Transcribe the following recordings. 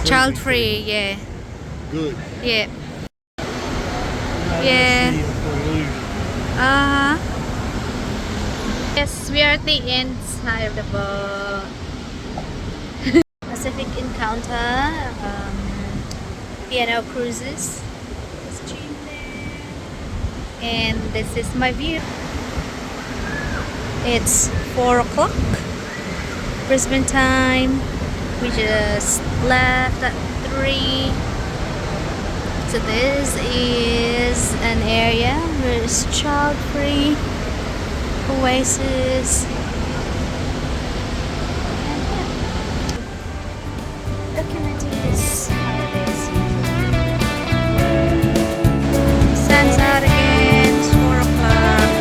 Child free, yeah. Good. Yeah. Yeah. Yes, we are at the inside of the boat. Pacific Encounter, piano cruises. And this is my view. It's 4 o'clock Brisbane time. We just left at 3. So this is an area where it's child free. Oasis. Documenting this holiday season. Sun's out again. It's 4 o'clock.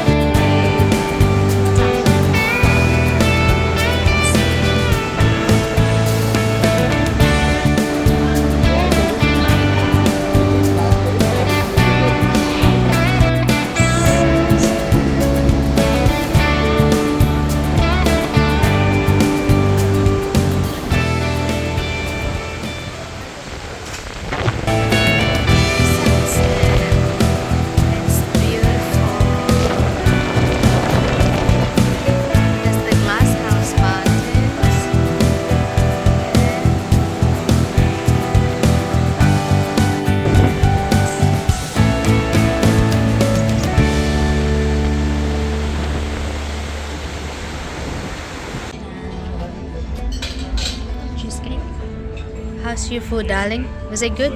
How's your food, darling? Was it good?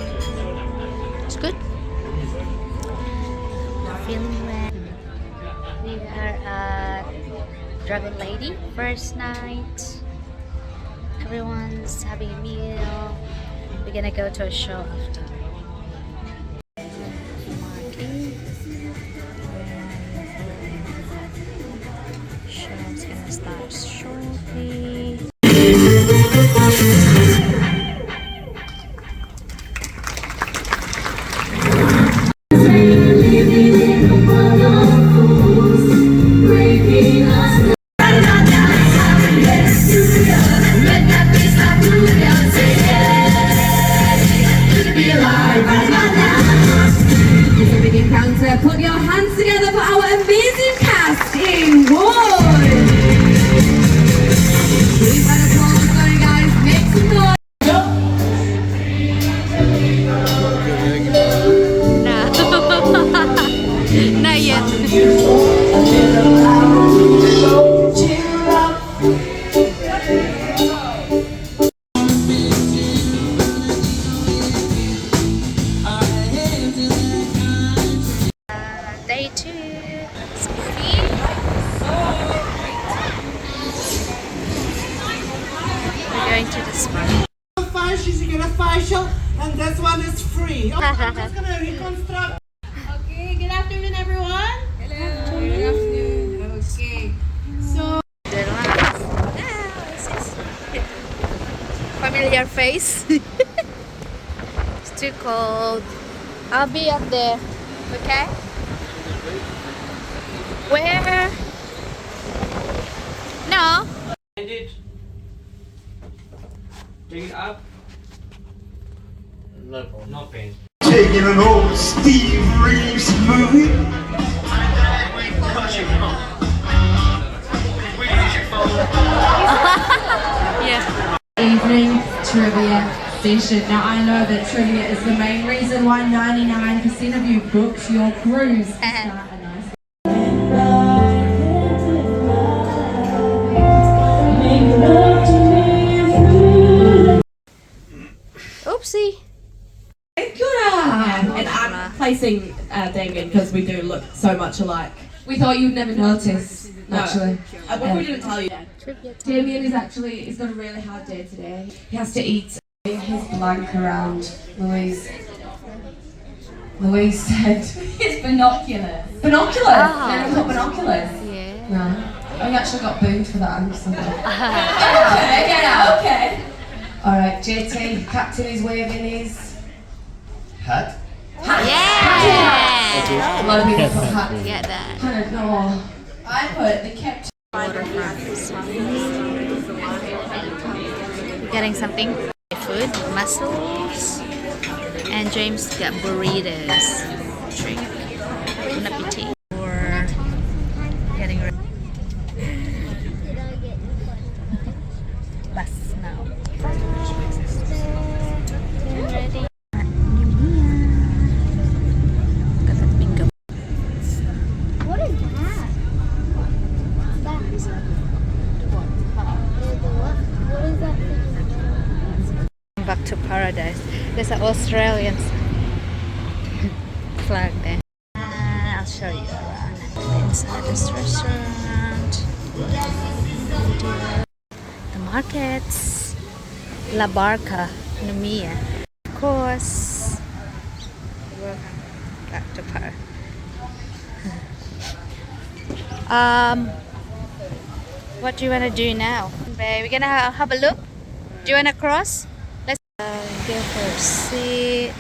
It's good? Feeling well. We are at Dragon Lady, first night. Everyone's having a meal. We're gonna go to a show after. Show's gonna start shortly. Put your hands together for our amazing cast in Wood. We've had applause going, guys. Make some noise. No. Not yet. Day 2. Spooky. We're going to the spa. She's gonna facial, and this one is free. Oh, I'm just gonna reconstruct. Okay, good afternoon, everyone. Hello. Good afternoon. Okay. So. familiar face. It's too cold. I'll be up there. Okay? Where? No. Take it up. No problem. No pain. Taking an old Steve Reeves movie. Yeah. Evening trivia session. Now I know that trivia is the main reason why 99% of you booked your cruise. To start a nice Oopsie. And I'm placing Damien because we do look so much alike. We thought you'd never notice, actually. What we didn't tell you? Damien is actually, he's got a really hard day today. He has to eat his blank around Louise. Louise said, it's binoculars. Binoculars? Oh. They don't got binoculars. Yeah. No. I actually got booed for that. I'm sorry. Okay, get out. Okay. Alright, JT, Captain is waving his Hat. Yeah. a lot of people put hat. Get that. I don't know. I put the kept Getting something. Food, mussels, and James got burritos. Drink. Bon appetit. Or getting ready. Bus now. Ready. Got that bingo. What is that? That is what is that? Back to paradise. There's an Australian flag there. I'll show you around inside this restaurant. The markets. La Barca, Noumea. Of course. We're back to par. What do you want to do now? We're gonna have a look. Do you want to cross? Let's go for a seat.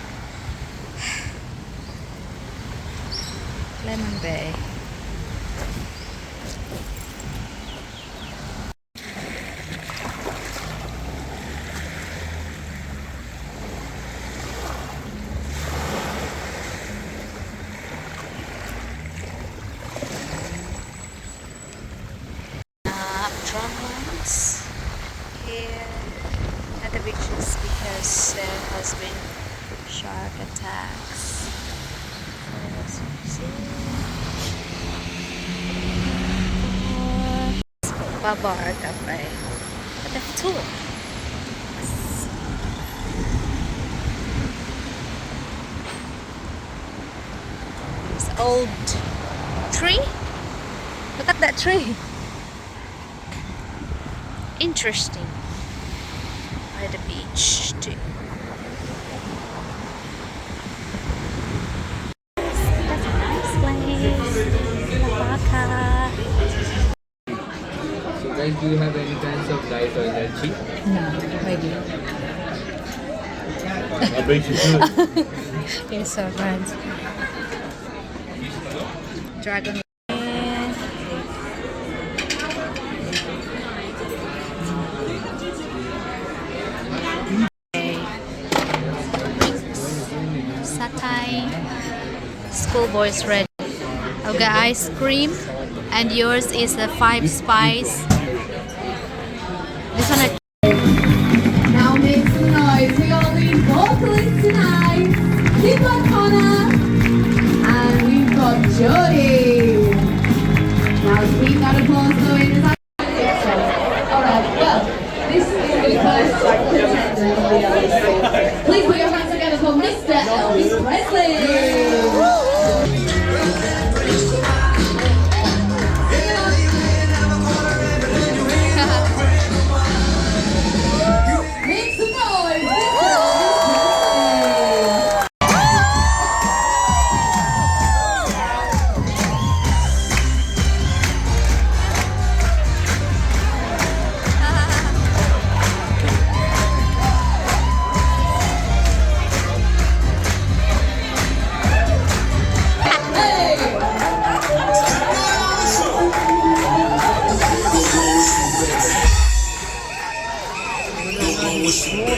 Lemon Bay. Drumlines here at the beaches because there has been shark attacks. As you see. Bar Cafe. But the tour. This old tree. Look at that tree. Interesting. By the beach too. That's a nice place. La Vaca. So guys, do you have any kinds of diet or allergy? No, I do. I bet you should. You're so friends. Dragon. Schoolboy's ready. I've got ice cream, and yours is a 5-spice. This one. Now make some noise. We all need vocalists tonight. We've got Connor and we've got Jodie. Now keep that applause going. Alright, well, this is the first contender. Please put your hands together for Mr. Elvis Presley. Make some noise. Mr. Elvis Presley. small